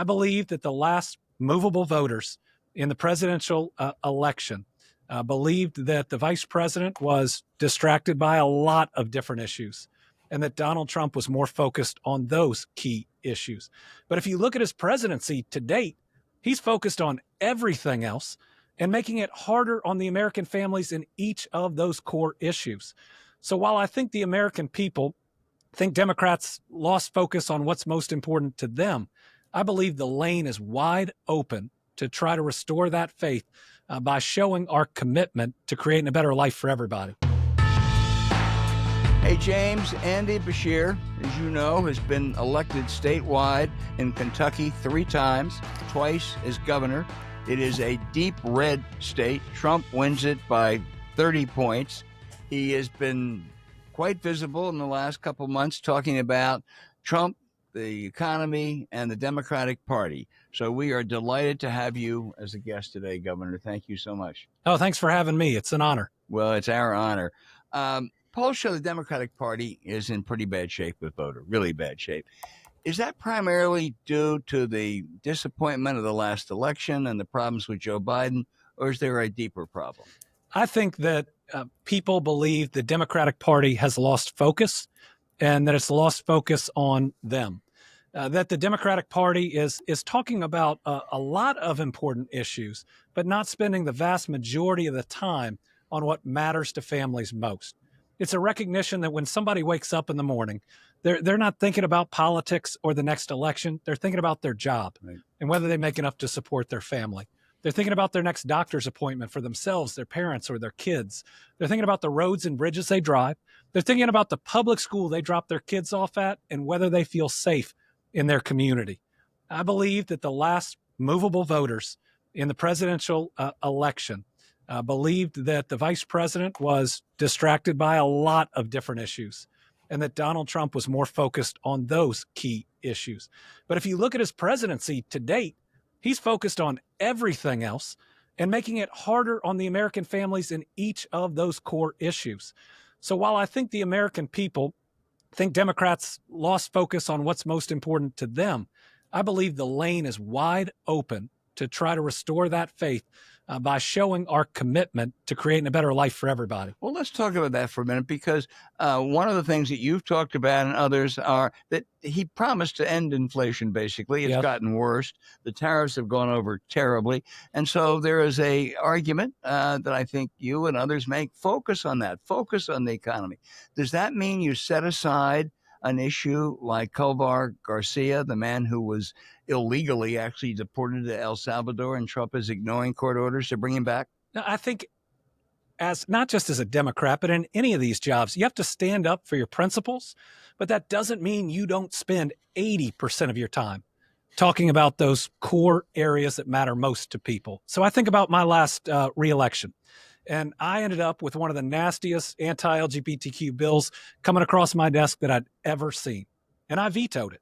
I believe that the last movable voters in the presidential election believed that the vice president was distracted by a lot of different issues and that Donald Trump was more focused on those key issues. But if you look at his presidency to date, he's focused on everything else and making it harder on the American families in each of those core issues. So while I think the American people think Democrats lost focus on what's most important to them, I believe the lane is wide open to try to restore that faith by showing our commitment to creating a better life for everybody. Hey, James, Andy Beshear, as you know, has been elected statewide in Kentucky 3 times, twice as governor. It is a deep red state. Trump wins it by 30 points. He has been quite visible in the last couple months talking about Trump, the economy, and the Democratic Party. So we are delighted to have you as a guest today, Governor. Thank you so much. Oh, thanks for having me. It's an honor. Well, it's our honor. Polls show the Democratic Party is in pretty bad shape with voters, really bad shape. Is that primarily due to the disappointment of the last election and the problems with Joe Biden, or is there a deeper problem? I think that people believe the Democratic Party has lost focus and that it's lost focus on them. That the Democratic Party is talking about a lot of important issues, but not spending the vast majority of the time on what matters to families most. It's a recognition that when somebody wakes up in the morning, they're not thinking about politics or the next election. They're thinking about their job and whether they make enough to support their family. They're thinking about their next doctor's appointment for themselves, their parents, or their kids. They're thinking about the roads and bridges they drive. They're thinking about the public school they drop their kids off at and whether they feel safe in their community. I believe that the last movable voters in the presidential election believed that the vice president was distracted by a lot of different issues and that Donald Trump was more focused on those key issues. But if you look at his presidency to date, he's focused on everything else and making it harder on the American families in each of those core issues. So while I think the American people think Democrats lost focus on what's most important to them, I believe the lane is wide open to try to restore that faith by showing our commitment to creating a better life for everybody. Well, let's talk about that for a minute, because one of the things that you've talked about and others are that he promised to end inflation, basically. It's gotten worse. The tariffs have gone over terribly. And so there is a argument that I think you and others make. Focus on that. Focus on the economy. Does that mean you set aside an issue like Culver Garcia, the man who was illegally actually deported to El Salvador, and Trump is ignoring court orders to bring him back? Now, I think as not just as a Democrat, but in any of these jobs, you have to stand up for your principles, but that doesn't mean you don't spend 80% of your time talking about those core areas that matter most to people. So I think about my last reelection. And I ended up with one of the nastiest anti-LGBTQ bills coming across my desk that I'd ever seen. And I vetoed it.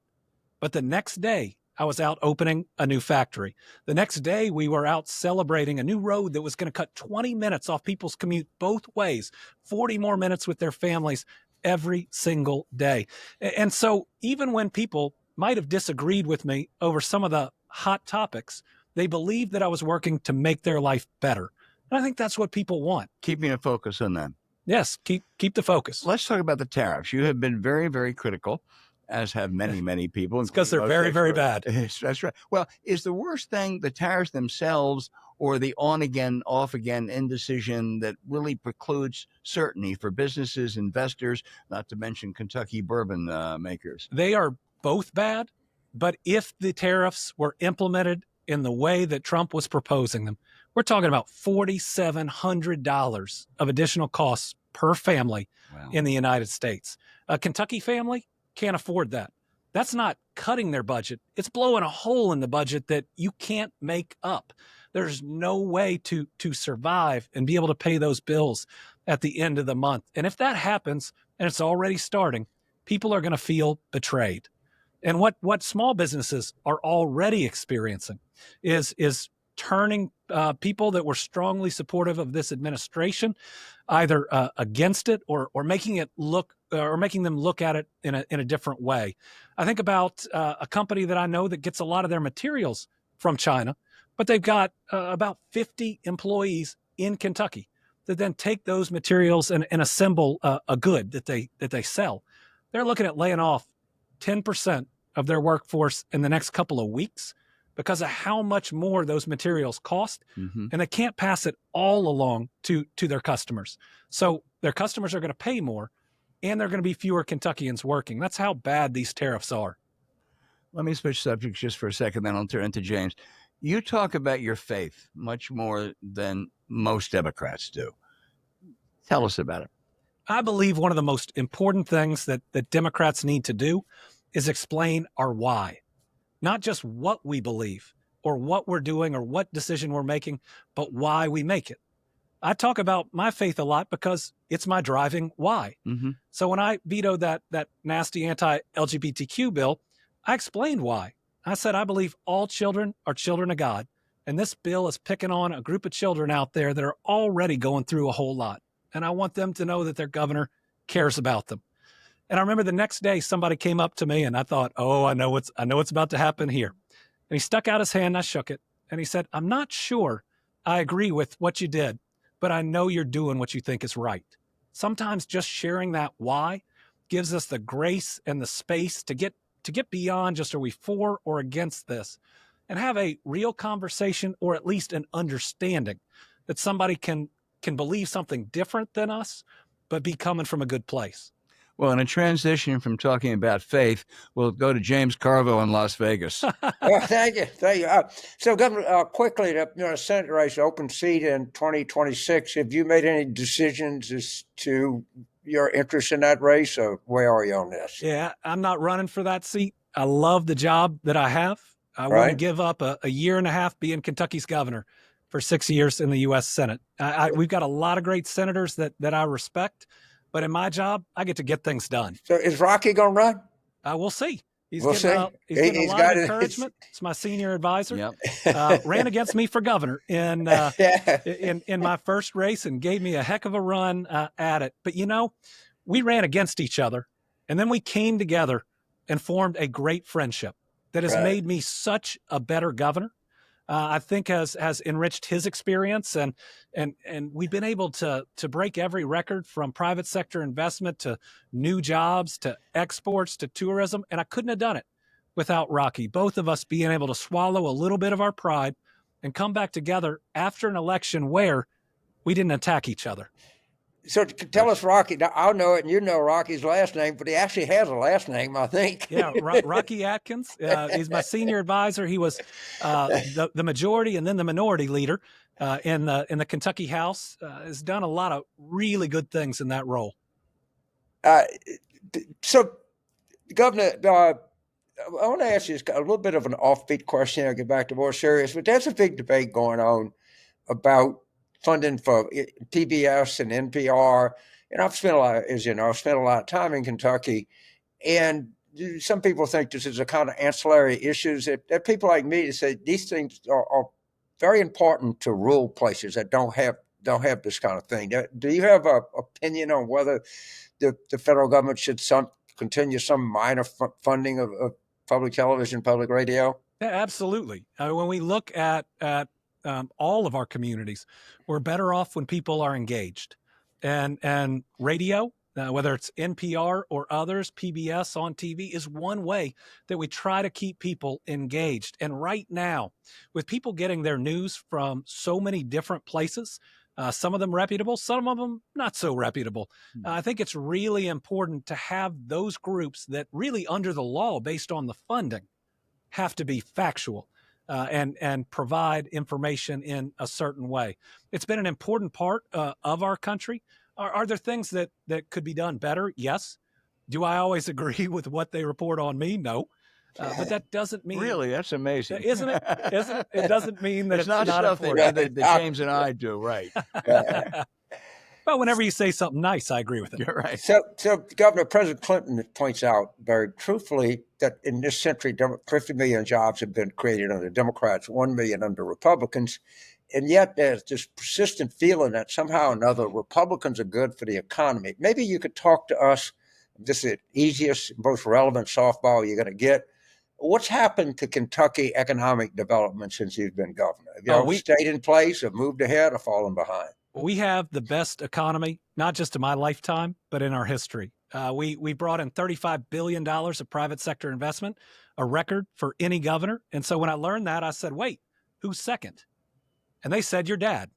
But the next day, I was out opening a new factory. The next day, we were out celebrating a new road that was going to cut 20 minutes off people's commute both ways, 40 more minutes with their families every single day. And so even when people might have disagreed with me over some of the hot topics, they believed that I was working to make their life better. And I think that's what people want. Keeping a focus on them. Yes, keep the focus. Let's talk about the tariffs. You have been very, very critical, as have many people. It's because they're very, very bad. That's right. Well, is the worst thing the tariffs themselves or the on-again, off-again indecision that really precludes certainty for businesses, investors, not to mention Kentucky bourbon makers? They are both bad, but if the tariffs were implemented in the way that Trump was proposing them, we're talking about $4,700 of additional costs per family in the United States. A Kentucky family can't afford that. That's not cutting their budget. It's blowing a hole in the budget that you can't make up. There's no way to survive and be able to pay those bills at the end of the month. And if that happens, and it's already starting, people are going to feel betrayed. And what small businesses are already experiencing is turning people that were strongly supportive of this administration, either against it or making it look or making them look at it in a different way. I think about a company that I know that gets a lot of their materials from China, but they've got about 50 employees in Kentucky that then take those materials and assemble a good that they sell. They're looking at laying off 10% of their workforce in the next couple of weeks because of how much more those materials cost, and they can't pass it all along to their customers. So their customers are going to pay more, and there are going to be fewer Kentuckians working. That's how bad these tariffs are. Let me switch subjects just for a second, then I'll turn to James. You talk about your faith much more than most Democrats do. Tell us about it. I believe one of the most important things that Democrats need to do is explain our why, not just what we believe or what we're doing or what decision we're making, but why we make it. I talk about my faith a lot because it's my driving why. So when I vetoed that nasty anti-LGBTQ bill, I explained why. I said, I believe all children are children of God. And this bill is picking on a group of children out there that are already going through a whole lot. And I want them to know that their governor cares about them. And I remember the next day somebody came up to me and I thought, oh, I know what's about to happen here. And he stuck out his hand, I shook it, and he said, I'm not sure I agree with what you did, but I know you're doing what you think is right. Sometimes just sharing that why gives us the grace and the space to get beyond just are we for or against this, and have a real conversation or at least an understanding that somebody can believe something different than us, but be coming from a good place. Well, in a transition from talking about faith, we'll go to James Carville in Las Vegas. Thank you. So, Governor, quickly, the Senate race, open seat in 2026. Have you made any decisions as to your interest in that race, or where are you on this? Yeah, I'm not running for that seat. I love the job that I have. I wouldn't give up a year and a half being Kentucky's governor for 6 years in the U.S. Senate. We've got a lot of great senators that I respect, but in my job, I get to get things done. So is Rocky going to run? We'll see. He's We'll getting a lot of encouragement. It's my senior advisor. Yep. Ran against me for governor in my first race and gave me a heck of a run at it. But, we ran against each other, and then we came together and formed a great friendship that has made me such a better governor. I think has enriched his experience, and we've been able to break every record from private sector investment to new jobs to exports to tourism, and I couldn't have done it without Rocky. Both of us being able to swallow a little bit of our pride and come back together after an election where we didn't attack each other. So tell us, Rocky. Now, I know it, and you know Rocky's last name, but he actually has a last name, I think. Yeah, Rocky Atkins. He's my senior advisor. He was the majority and then the minority leader in the Kentucky House. Has done a lot of really good things in that role. So, Governor, I want to ask you a little bit of an offbeat question. I'll get back to more serious, but there's a big debate going on about funding for PBS and NPR. And I've spent a lot of time in Kentucky. And some people think this is a kind of ancillary issues that people like me say these things are very important to rural places that don't have this kind of thing. Do you have an opinion on whether the federal government should continue some minor funding of public television, public radio? Yeah, absolutely. When we look at all of our communities, we're better off when people are engaged. And radio, whether it's NPR or others, PBS on TV, is one way that we try to keep people engaged. And right now, with people getting their news from so many different places, some of them reputable, some of them not so reputable, I think it's really important to have those groups that really, under the law, based on the funding, have to be factual. And provide information in a certain way. It's been an important part of our country. Are there things that could be done better? Yes. Do I always agree with what they report on me? No. But that doesn't mean... Really? That's amazing. Isn't it? It doesn't mean that it's not stuff that James and I do, right? Well, whenever you say something nice, I agree with it. You're right. So Governor, President Clinton points out very truthfully that in this century, 50 million jobs have been created under Democrats, 1 million under Republicans. and yet there's this persistent feeling that somehow or another Republicans are good for the economy. Maybe you could talk to us. This is the easiest, most relevant softball you're going to get. What's happened to Kentucky economic development since you've been governor? Have y'all stayed in place, or moved ahead, or fallen behind? We have the best economy, not just in my lifetime, but in our history. We brought in $35 billion of private sector investment, a record for any governor. And so when I learned that, I said, wait, who's second? And they said, your dad.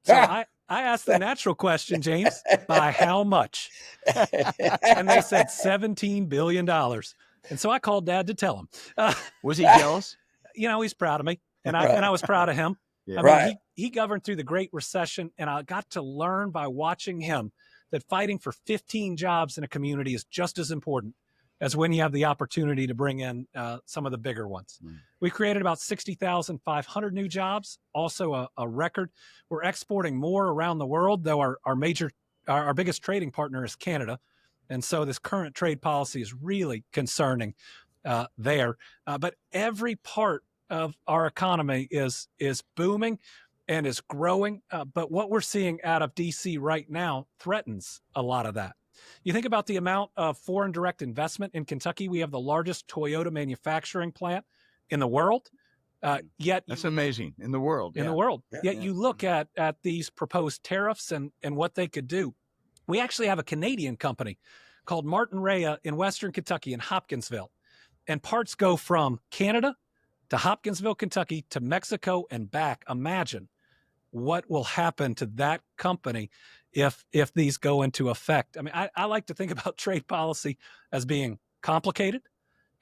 So I asked the natural question, James, by how much? And they said $17 billion. And so I called Dad to tell him. Was he jealous? He's proud of me, and I was proud of him. Yeah. I mean, he governed through the Great Recession, and I got to learn by watching him that fighting for 15 jobs in a community is just as important as when you have the opportunity to bring in some of the bigger ones. We created about 60,500 new jobs, also a record. We're exporting more around the world, though our biggest trading partner is Canada. And so this current trade policy is really concerning there. But every part of our economy is booming and is growing. But what we're seeing out of D.C. right now threatens a lot of that. You think about the amount of foreign direct investment in Kentucky. We have the largest Toyota manufacturing plant in the world. Yet that's amazing, in the world. In the world. Yet you look at these proposed tariffs and what they could do. We actually have a Canadian company called Martin Rea in Western Kentucky in Hopkinsville. And parts go from Canada to Hopkinsville, Kentucky, to Mexico and back. Imagine what will happen to that company if these go into effect. I mean, I like to think about trade policy as being complicated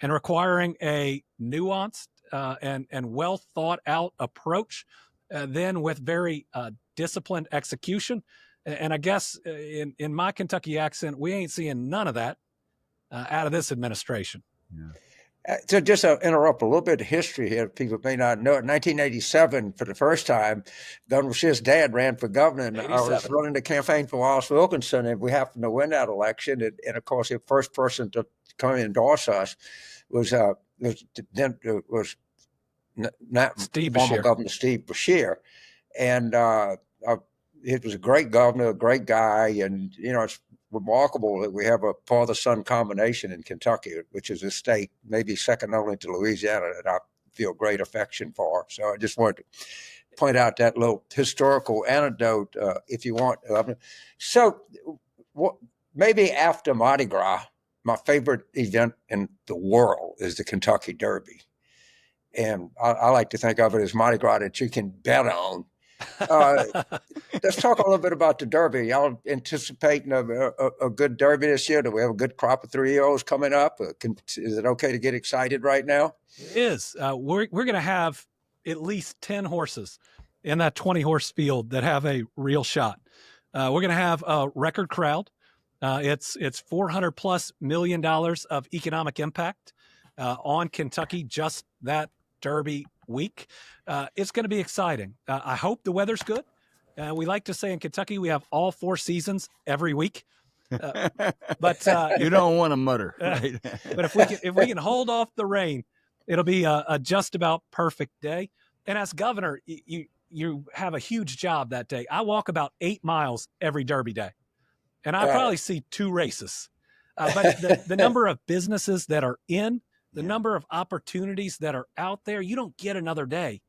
and requiring a nuanced and well thought out approach, then with very disciplined execution. And I guess in my Kentucky accent, we ain't seeing none of that out of this administration. Yeah. To just interrupt a little bit of history here, people may not know it. 1987, for the first time, Governor Beshear's dad ran for governor, and I was running the campaign for Wallace Wilkinson, and we happened to win that election. And of course, the first person to come and endorse us was not Steve former Beshear. Governor Steve Beshear, and he was a great governor, a great guy, and it's remarkable that we have a father-son combination in Kentucky, which is a state maybe second only to Louisiana that I feel great affection for. So I just wanted to point out that little historical anecdote, if you want. So maybe after Mardi Gras, my favorite event in the world is the Kentucky Derby. And I like to think of it as Mardi Gras that you can bet on. Let's talk a little bit about the Derby. Y'all anticipating a good Derby this year? Do we have a good crop of 3-year-olds coming up? Is it okay to get excited right now? It is. We're going to have at least 10 horses in that 20-horse field that have a real shot. We're going to have a record crowd. It's $400+ million of economic impact on Kentucky just that Derby week. It's going to be exciting. I hope the weather's good. We like to say in Kentucky we have all 4 seasons every week. But you don't want to mutter. Right? But if we can hold off the rain, it'll be a just about perfect day. And as governor, you have a huge job that day. I walk about 8 miles every Derby day, and I probably see 2 races. But the number of businesses that are in, the number of opportunities that are out there, you don't get another day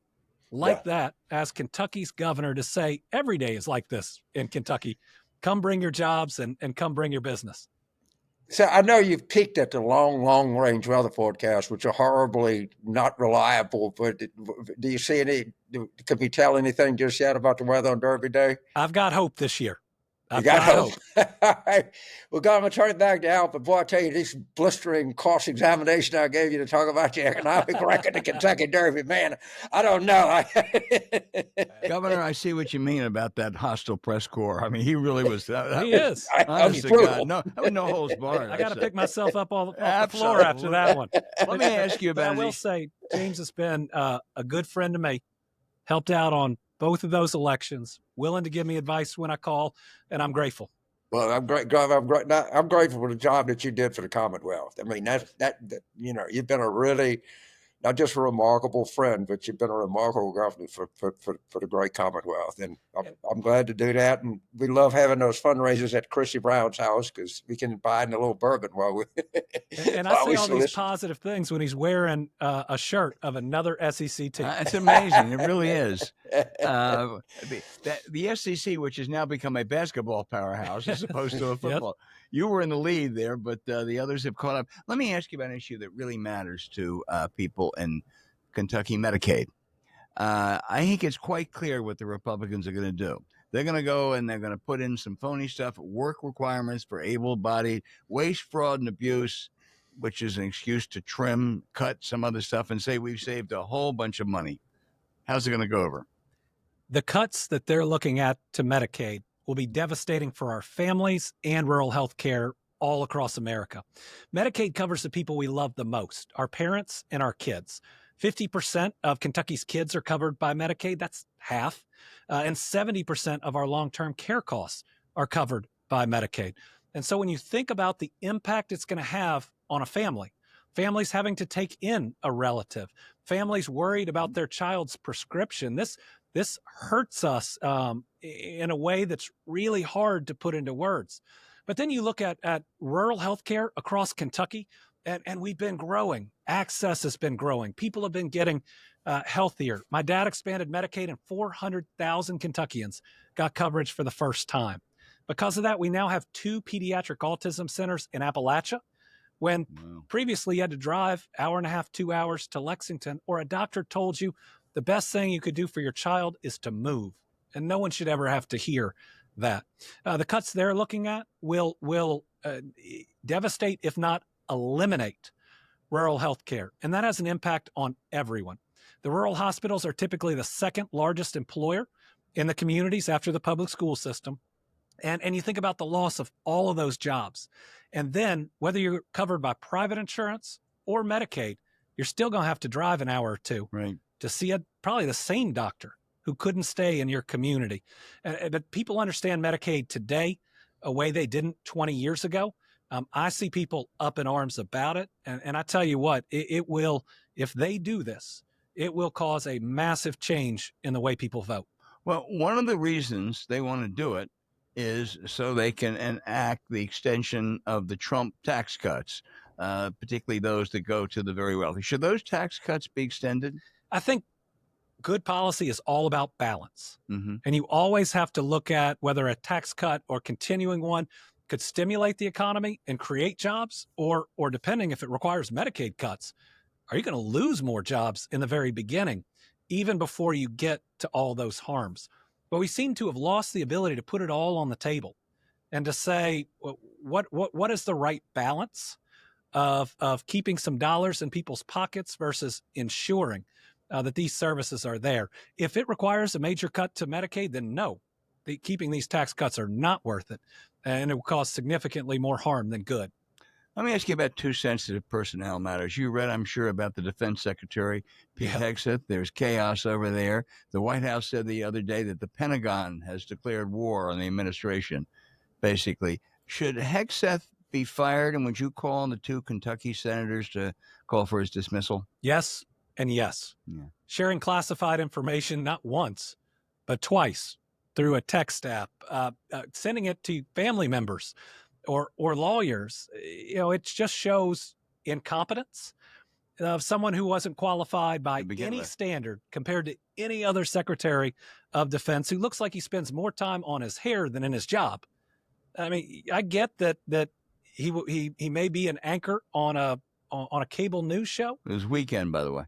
like that as Kentucky's governor to say every day is like this in Kentucky. Come bring your jobs and come bring your business. So I know you've peeked at the long range weather forecasts, which are horribly not reliable, but do you see can we tell anything just yet about the weather on Derby Day? I've got hope this year. You got hope. All right. Well, God, I'm going to turn it back to Al, but boy, I tell you, this blistering course examination I gave you to talk about your economic record, the Kentucky Derby, man, I don't know. Governor, I see what you mean about that hostile press corps. I mean, he really was. He is. Honest to God, no holds barred. I got to pick myself up off the floor after that one. Let me ask you about it. I will say, James has been a good friend to me, helped out on both of those elections, willing to give me advice when I call, and I'm grateful. Well, I'm grateful for the job that you did for the Commonwealth. I mean, that you've been a really not just a remarkable friend, but you've been a remarkable governor for the great Commonwealth. And I'm glad to do that. And we love having those fundraisers at Chrissy Brown's house because we can buy in a little bourbon while we. And I say all these positive things when he's wearing a shirt of another SEC team. It's amazing. It really is. The SEC, which has now become a basketball powerhouse as opposed to a football. Yep. You were in the lead there, but the others have caught up. Let me ask you about an issue that really matters to people in Kentucky, Medicaid. I think it's quite clear what the Republicans are going to do. They're going to go and they're going to put in some phony stuff, work requirements for able-bodied, waste, fraud, and abuse, which is an excuse to cut some other stuff and say we've saved a whole bunch of money. How's it going to go over? The cuts that they're looking at to Medicaid will be devastating for our families and rural health care all across America. Medicaid covers the people we love the most, our parents and our kids. 50% of Kentucky's kids are covered by Medicaid. That's half. And 70% of our long-term care costs are covered by Medicaid. And so when you think about the impact it's going to have on a family, families having to take in a relative, families worried about their child's prescription, this hurts us in a way that's really hard to put into words. But then you look at rural healthcare across Kentucky, and we've been growing. Access has been growing. People have been getting healthier. My dad expanded Medicaid, and 400,000 Kentuckians got coverage for the first time. Because of that, we now have 2 pediatric autism centers in Appalachia, when previously you had to drive 1.5 hours, 2 hours to Lexington, or a doctor told you the best thing you could do for your child is to move. And no one should ever have to hear that. The cuts they're looking at will devastate, if not eliminate, rural health care. And that has an impact on everyone. The rural hospitals are typically the second largest employer in the communities after the public school system. And you think about the loss of all of those jobs. And then whether you're covered by private insurance or Medicaid, you're still going to have to drive an hour or two to see probably the same doctor who couldn't stay in your community. But people understand Medicaid today a way they didn't 20 years ago. I see people up in arms about it. And I tell you what, it will, if they do this, it will cause a massive change in the way people vote. Well, one of the reasons they want to do it is so they can enact the extension of the Trump tax cuts, particularly those that go to the very wealthy. Should those tax cuts be extended? I think good policy is all about balance. Mm-hmm. And you always have to look at whether a tax cut or continuing one could stimulate the economy and create jobs, or depending if it requires Medicaid cuts, are you going to lose more jobs in the very beginning, even before you get to all those harms? But we seem to have lost the ability to put it all on the table and to say, what is the right balance of keeping some dollars in people's pockets versus ensuring that these services are there. If it requires a major cut to Medicaid, then no, keeping these tax cuts are not worth it, and it will cause significantly more harm than good. Let me ask you about 2 sensitive personnel matters. You read, I'm sure, about the Defense Secretary, Pete Hegseth. There's chaos over there. The White House said the other day that the Pentagon has declared war on the administration, basically. Should Hegseth be fired, and would you call on the 2 Kentucky senators to call for his dismissal? Yes and yes. Yeah. Sharing classified information not once, but twice through a text app, sending it to family members or lawyers, it just shows incompetence of someone who wasn't qualified by any standard compared to any other Secretary of Defense, who looks like he spends more time on his hair than in his job. I mean, I get that he may be an anchor on a cable news show. It was Weekend, by the way.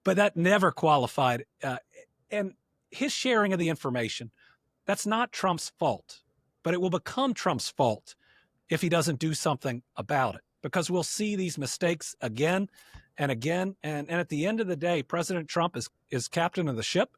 But that never qualified. And his sharing of the information, that's not Trump's fault, but it will become Trump's fault if he doesn't do something about it, because we'll see these mistakes again and again. And at the end of the day, President Trump is captain of the ship,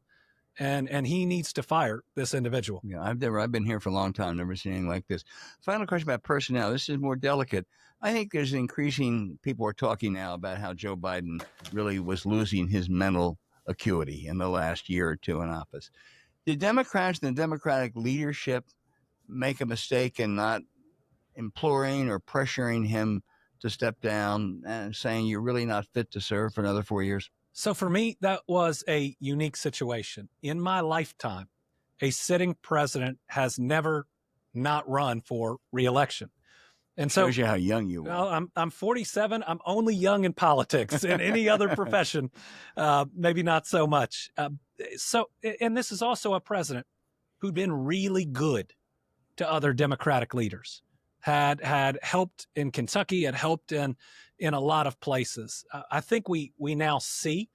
and he needs to fire this individual. Yeah, I've been here for a long time, never seen anything like this. Final question about personnel. This is more delicate. I think there's increasing, people are talking now about how Joe Biden really was losing his mental acuity in the last year or two in office. Did Democrats and the Democratic leadership make a mistake in not imploring or pressuring him to step down and saying you're really not fit to serve for another 4 years? So for me, that was a unique situation. In my lifetime, a sitting president has never not run for reelection. And so shows you how young you are. Well, I'm 47. I'm only young in politics. In any other profession, maybe not so much. And this is also a president who'd been really good to other Democratic leaders, had helped in Kentucky, had helped in a lot of places. I think we now see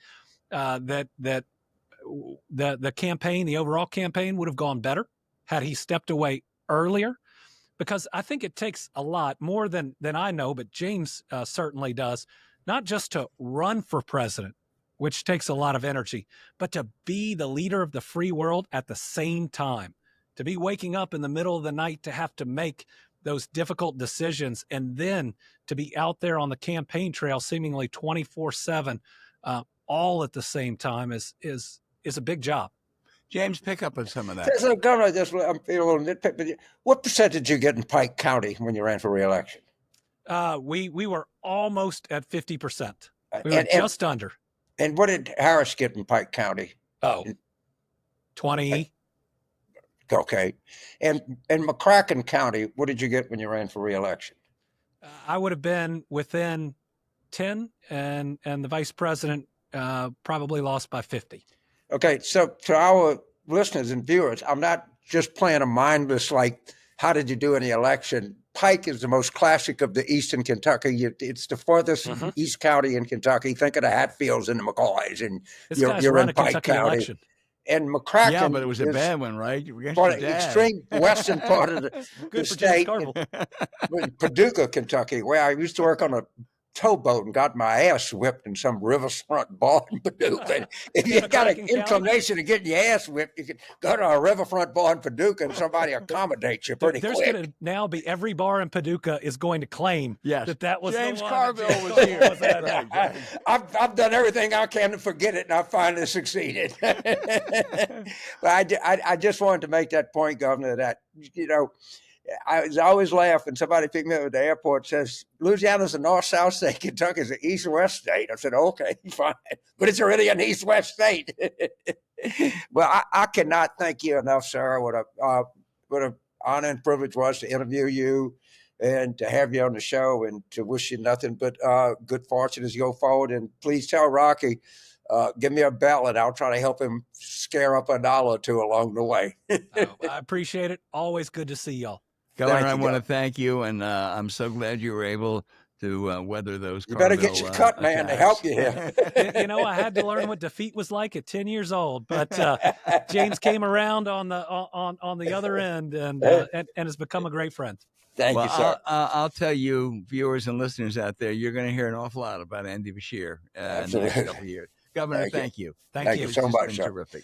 that the campaign, the overall campaign, would have gone better had he stepped away earlier. Because I think it takes a lot more than I know, but James certainly does, not just to run for president, which takes a lot of energy, but to be the leader of the free world at the same time, to be waking up in the middle of the night to have to make those difficult decisions, and then to be out there on the campaign trail seemingly 24/7, all at the same time is a big job. James, pick up on some of that. So, Governor, I'm feeling a little nitpick, but what percentage did you get in Pike County when you ran for reelection? We were almost at 50%. We were just under. And what did Harris get in Pike County? 20. Okay. And McCracken County, what did you get when you ran for reelection? I would have been within 10, and the vice president probably lost by 50. Okay, so to our listeners and viewers, I'm not just playing a mindless, like, how did you do in the election? Pike is the most classic of the Eastern Kentucky. It's the farthest East County in Kentucky. Think of the Hatfields and the McCoys, and you're in Pike County. Election. And McCracken, yeah, but it was a bad one, right? For the extreme western part of the state, Paducah, Kentucky, where I used to work on a towboat and got my ass whipped in some riverfront bar in Paducah. If you got an inclination of getting your ass whipped, you can go to a riverfront bar in Paducah and somebody accommodates you pretty quick. There's going to now be every bar in Paducah is going to claim that was James the one Carville was here. Right. I've done everything I can to forget it, and I finally succeeded. But I just wanted to make that point, Governor, that, I always laugh when somebody picked me up at the airport and says, Louisiana's a north-south state, Kentucky's an east-west state. I said, okay, fine. But it's really an east-west state. Well, I cannot thank you enough, Sarah. What an honor and privilege was to interview you and to have you on the show, and to wish you nothing but good fortune as you go forward. And please tell Rocky, give me a bell and I'll try to help him scare up $1 or $2 along the way. I appreciate it. Always good to see y'all. Governor, I want to thank you, and I'm so glad you were able to weather those. You better get your cut, man, to help you here. I had to learn what defeat was like at 10 years old, but James came around on the other end and has become a great friend. Thank you, sir. I'll tell you, viewers and listeners out there, you're going to hear an awful lot about Andy Beshear in the next couple of years. Governor, thank you. Thank you so much, sir. Terrific.